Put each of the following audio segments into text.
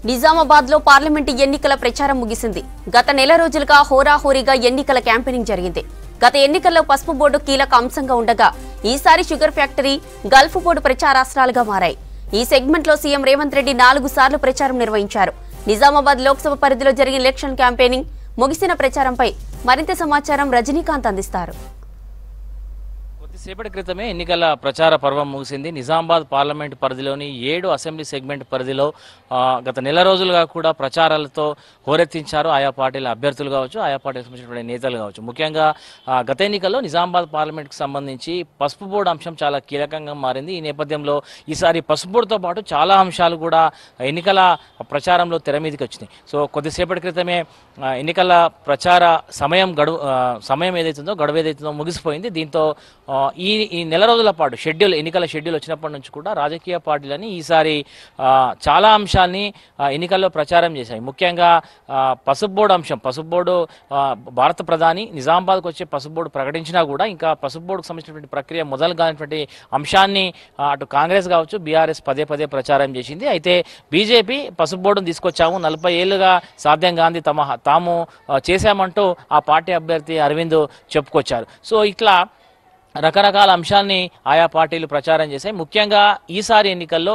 నిజామాబాద్ లో పార్లమెంటు ఎన్నికల ప్రచారం ముగిసింది. గత నెల రోజులుగా హోరాహోరీగా ఎన్నికల క్యాంపెయినింగ్ జరిగింది. గత ఎన్నికల్లో పసుపు బోర్డు కీలక అంశంగా ఉండగా ఈసారి షుగర్ ఫ్యాక్టరీ, గల్ఫ్ బోర్డు ప్రచారాస్త్రాలుగా మారాయి. ఈ సెగ్మెంట్ లో సీఎం రేవంత్ రెడ్డి 4 సార్లు ప్రచారం నిర్వహించారు. నిజామాబాద్ లోక్సభ పరిధిలో జరిగిన ఎలక్షన్ క్యాంపెయినింగ్ ముగిసిన ప్రచారంపై మరింత సమాచారం రజనీకాంత్ అందిస్తారు. కొద్దిసేపటి క్రితమే ఎన్నికల ప్రచార పర్వం ముగిసింది. నిజామాబాద్ పార్లమెంటు పరిధిలోని 7 అసెంబ్లీ సెగ్మెంట్ పరిధిలో గత నెల రోజులుగా కూడా ప్రచారాలతో హోరెత్తించారు ఆయా పార్టీల అభ్యర్థులు కావచ్చు, ఆయా పార్టీలకు సంబంధించిన నేతలు కావచ్చు. ముఖ్యంగా గత ఎన్నికల్లో నిజామాబాద్ పార్లమెంట్కి సంబంధించి పసుపు బోర్డు అంశం చాలా కీలకంగా మారింది. ఈ నేపథ్యంలో ఈసారి పసుపు బోర్డుతో పాటు చాలా అంశాలు కూడా ఎన్నికల ప్రచారంలో తెర మీదకి వచ్చినాయి. సో కొద్దిసేపటి క్రితమే ఎన్నికల ప్రచార సమయం ఏదైతుందో గడువు ఏదైతుందో ముగిసిపోయింది. దీంతో ఈ నెల రోజుల పాటు ఎన్నికల షెడ్యూల్ వచ్చినప్పటి నుంచి కూడా రాజకీయ పార్టీలని ఈసారి చాలా అంశాలని ఎన్నికల్లో ప్రచారం చేశాయి. ముఖ్యంగా పసుపు బోర్డు అంశం, పసుపు బోర్డు భారత ప్రధాని నిజామాబాద్కు వచ్చే పసుపు బోర్డు ప్రకటించినా కూడా ఇంకా పసుపు బోర్డుకు సంబంధించినటువంటి ప్రక్రియ మొదలు కానిటువంటి అంశాన్ని అటు కాంగ్రెస్ కావచ్చు, బీఆర్ఎస్ పదే ప్రచారం చేసింది. అయితే బీజేపీ పసుపు బోర్డును తీసుకొచ్చాము, 40 ఏళ్లుగా సాధ్యం గాంధీ తాము చేశామంటూ ఆ పార్టీ అభ్యర్థి అరవింద్ చెప్పుకొచ్చారు. సో ఇట్లా రకరకాల అంశాన్ని ఆయా పార్టీలు ప్రచారం చేశాయి. ముఖ్యంగా ఈసారి ఎన్నికల్లో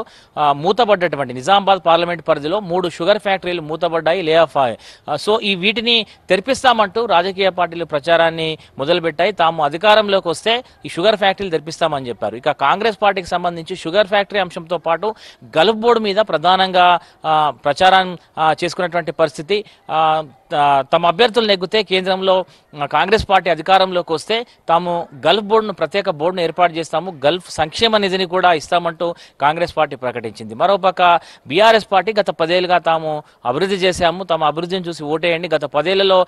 మూతపడ్డటువంటి నిజామాబాద్ పార్లమెంట్ పరిధిలో 3 షుగర్ ఫ్యాక్టరీలు మూతపడ్డాయి, లే ఆఫ్ అయ్యాయి. సో వీటిని తెరిపిస్తామంటూ రాజకీయ పార్టీలు ప్రచారాన్ని మొదలుపెట్టాయి. తాము అధికారంలోకి వస్తే ఈ షుగర్ ఫ్యాక్టరీలు తెరిపిస్తామని చెప్పారు. ఇక కాంగ్రెస్ పార్టీకి సంబంధించి షుగర్ ఫ్యాక్టరీ అంశంతో పాటు గల్ఫ్ బోర్డు మీద ప్రధానంగా ప్రచారం చేసుకున్నటువంటి పరిస్థితి. తమ అభ్యర్థులు నెగ్గితే కేంద్రంలో కాంగ్రెస్ పార్టీ అధికారంలోకి వస్తే తాము గల్ఫ్ బోర్డును ప్రత్యేక బోర్డును ఏర్పాటు చేస్తాము, గల్ఫ్ సంక్షేమ నిధిని కూడా ఇస్తామంటూ కాంగ్రెస్ పార్టీ ప్రకటించింది. మరోపక్క బీఆర్ఎస్ పార్టీ గత 10 ఏళ్లుగా తాము అభివృద్ధి చేశాము, తమ అభివృద్ధిని చూసి ఓటేయండి, గత 10 ఏళ్లలో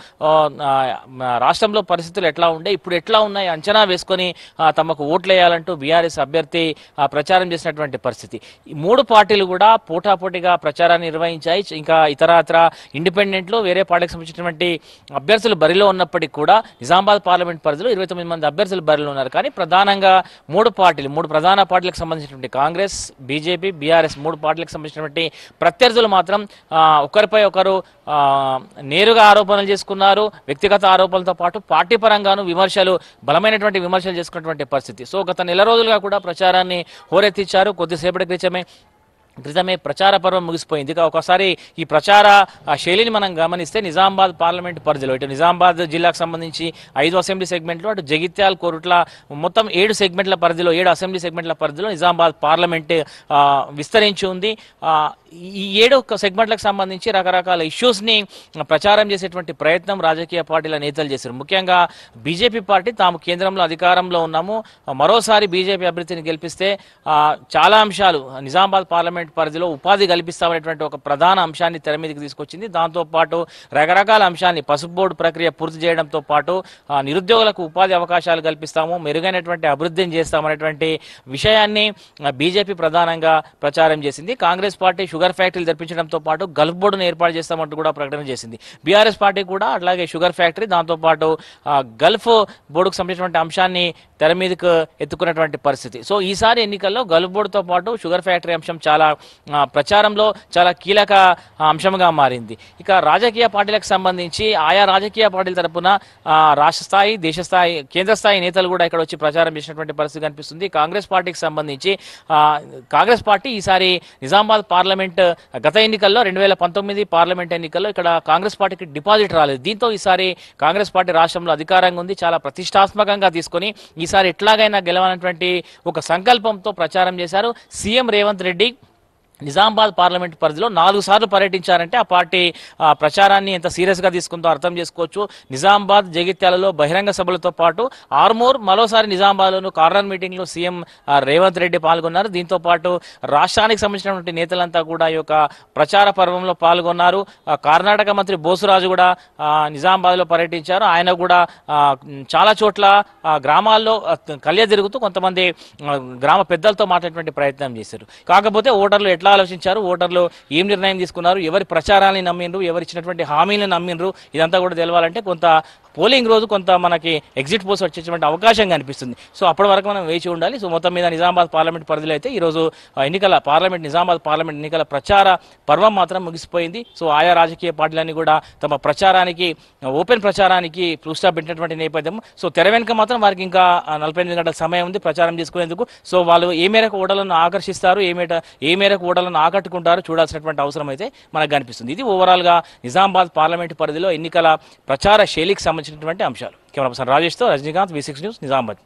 రాష్ట్రంలో పరిస్థితులు ఎట్లా ఉండే, ఇప్పుడు ఎట్లా ఉన్నాయి అంచనా వేసుకొని తమకు ఓట్లు వేయాలంటూ బీఆర్ఎస్ అభ్యర్థి ప్రచారం చేసినటువంటి పరిస్థితి. ఈ 3 పార్టీలు కూడా పోటాపోటీగా ప్రచారాన్ని నిర్వహించాయి. ఇంకా ఇతరత్ర ఇండిపెండెంట్లు, వేరే పార్టీకి సంబంధించినటువంటి అభ్యర్థులు బరిలో ఉన్నప్పటికీ కూడా నిజామాబాద్ పార్లమెంట్ పరిధిలో 29 మంది అభ్యర్థులు బరిలో ఉన్నారు. కానీ ప్రధానంగా 3 ప్రధాన పార్టీలకు సంబంధించినటువంటి కాంగ్రెస్, బీజేపీ, బీఆర్ఎస్ 3 పార్టీలకు సంబంధించినటువంటి ప్రత్యర్థులు మాత్రం ఒకరిపై ఒకరు నేరుగా ఆరోపణలు చేసుకున్నారు. వ్యక్తిగత ఆరోపణలతో పాటు పార్టీ పరంగాను బలమైనటువంటి విమర్శలు చేసుకున్నటువంటి పరిస్థితి. సో గత నెల రోజులుగా కూడా ప్రచారాన్ని హోరెత్తించారు. కొద్దిసేపటి క్రితమే ప్రచార పర్వం ముగిసిపోయింది. ఇక ఒకసారి ఈ ప్రచార శైలిని మనం గమనిస్తే నిజామాబాద్ పార్లమెంట్ పరిధిలో ఇటు నిజామాబాద్ జిల్లాకు సంబంధించి 5 అసెంబ్లీ సెగ్మెంట్లు, అటు జగిత్యాల, కోరుట్ల మొత్తం 7 సెగ్మెంట్ల పరిధిలో 7 అసెంబ్లీ సెగ్మెంట్ల పరిధిలో నిజామాబాద్ పార్లమెంట్ విస్తరించి ఉంది. ఈ 7 సెగ్మెంట్లకు సంబంధించి రకరకాల ఇష్యూస్ని ప్రచారం చేసేటువంటి ప్రయత్నం రాజకీయ పార్టీల నేతలు చేశారు. ముఖ్యంగా బీజేపీ పార్టీ తాము కేంద్రంలో అధికారంలో ఉన్నాము, మరోసారి బీజేపీ అభ్యర్థిని గెలిపిస్తే చాలా అంశాలు నిజామాబాద్ పార్లమెంట్ పరిధిలో ఉపాధి కల్పిస్తామనేటువంటి ఒక ప్రధాన అంశాన్ని తెర మీదకి తీసుకొచ్చింది. దాంతోపాటు రకరకాల అంశాన్ని పసుపు బోర్డు ప్రక్రియ పూర్తి చేయడంతో పాటు నిరుద్యోగులకు ఉపాధి అవకాశాలు కల్పిస్తాము, మెరుగైనటువంటి అభివృద్ధిని చేస్తామనేటువంటి విషయాన్ని బీజేపీ ప్రధానంగా ప్రచారం చేసింది. కాంగ్రెస్ పార్టీ షుగర్ ఫ్యాక్టరీలు తెరిపించడంతో పాటు గల్ఫ్ బోర్డును ఏర్పాటు చేస్తామంటూ కూడా ప్రకటన చేసింది. బీఆర్ఎస్ పార్టీ కూడా అట్లాగే షుగర్ ఫ్యాక్టరీ, దాంతోపాటు గల్ఫ్ బోర్డుకు సంబంధించినటువంటి అంశాన్ని తెర మీదకు ఎత్తుకున్నటువంటి పరిస్థితి. సో ఈసారి ఎన్నికల్లో గల్ఫ్ బోర్డుతో పాటు షుగర్ ఫ్యాక్టరీ అంశం ప్రచారంలో చాలా కీలక అంశంగా మారింది. ఇక రాజకీయ పార్టీలకు సంబంధించి ఆయా రాజకీయ పార్టీల తరపున రాష్ట్ర స్థాయి, దేశ స్థాయి, కేంద్ర స్థాయి నేతలు కూడా ఇక్కడ వచ్చి ప్రచారం చేసినటువంటి పరిస్థితి కనిపిస్తుంది. కాంగ్రెస్ పార్టీకి సంబంధించి కాంగ్రెస్ పార్టీ ఈసారి నిజామాబాద్ పార్లమెంట్ గత ఎన్నికల్లో 2019 పార్లమెంట్ ఎన్నికల్లో ఇక్కడ కాంగ్రెస్ పార్టీకి డిపాజిట్ రాలేదు. దీంతో ఈసారి కాంగ్రెస్ పార్టీ రాష్ట్రంలో అధికారంగా ఉంది, చాలా ప్రతిష్టాత్మకంగా తీసుకొని ఈసారి ఎట్లాగైనా గెలవాలన్నటువంటి ఒక సంకల్పంతో ప్రచారం చేశారు. సీఎం రేవంత్ రెడ్డి నిజామాబాద్ పార్లమెంట్ పరిధిలో 4 సార్లు పర్యటించారంటే ఆ పార్టీ ప్రచారాన్ని ఎంత సీరియస్గా తీసుకుందో అర్థం చేసుకోవచ్చు. నిజామాబాద్, జగిత్యాలలో బహిరంగ సభలతో పాటు ఆర్మూర్, మరోసారి నిజామాబాద్లోను కార్నర్ మీటింగ్లో సీఎం రేవంత్ రెడ్డి పాల్గొన్నారు. దీంతో పాటు రాష్ట్రానికి సంబంధించినటువంటి నేతలంతా కూడా ఈ యొక్క ప్రచార పర్వంలో పాల్గొన్నారు. కర్ణాటక మంత్రి బోసురాజు కూడా నిజామాబాద్లో పర్యటించారు. ఆయన కూడా చాలా చోట్ల గ్రామాల్లో కలియ తిరుగుతూ కొంతమంది గ్రామ పెద్దలతో మాట్లాడేటువంటి ప్రయత్నం చేశారు. కాకపోతే ఓటర్లు ఎట్లా ఆలోచించారు, ఓటర్లు ఏం నిర్ణయం తీసుకున్నారు, ఎవరి ప్రచారాన్ని నమ్మిండ్రు, ఎవరు ఇచ్చినటువంటి హామీలను నమ్మిండ్రు, ఇదంతా కూడా తెలవాలంటే కొంత పోలింగ్ రోజు కొంత మనకి ఎగ్జిట్ పోల్స్ వచ్చేటువంటి అవకాశం కనిపిస్తుంది. సో అప్పటి వరకు మనం వేచి ఉండాలి. సో మొత్తం మీద నిజామాబాద్ పార్లమెంట్ పరిధిలో అయితే ఈరోజు నిజామాబాద్ పార్లమెంట్ ఎన్నికల ప్రచార పర్వం మాత్రం ముగిసిపోయింది. సో ఆయా రాజకీయ పార్టీలన్నీ కూడా తమ ప్రచారానికి ఓపెన్ ప్రచారానికి ఫుల్ స్టాప్ పెట్టినటువంటి నేపథ్యం. సో తెర వెనుక మాత్రం వారికి ఇంకా 48 గంటల సమయం ఉంది ప్రచారం చేసుకునేందుకు. సో వాళ్ళు ఏ మేరకు ఓటర్లను ఆకర్షిస్తారు, ఏ మేరకు ఓటర్లను ఆకట్టుకుంటారో చూడాల్సినటువంటి అవసరం అయితే మనకు కనిపిస్తుంది. ఇది ఓవరాల్గా నిజామాబాద్ పార్లమెంట్ పరిధిలో ఎన్నికల ప్రచార శైలికి సంబంధించినటువంటి అంశాలు. కెమెరా పర్సన్ రాజేష్తో రజనీకాంత్, V6 న్యూస్, నిజామాబాద్.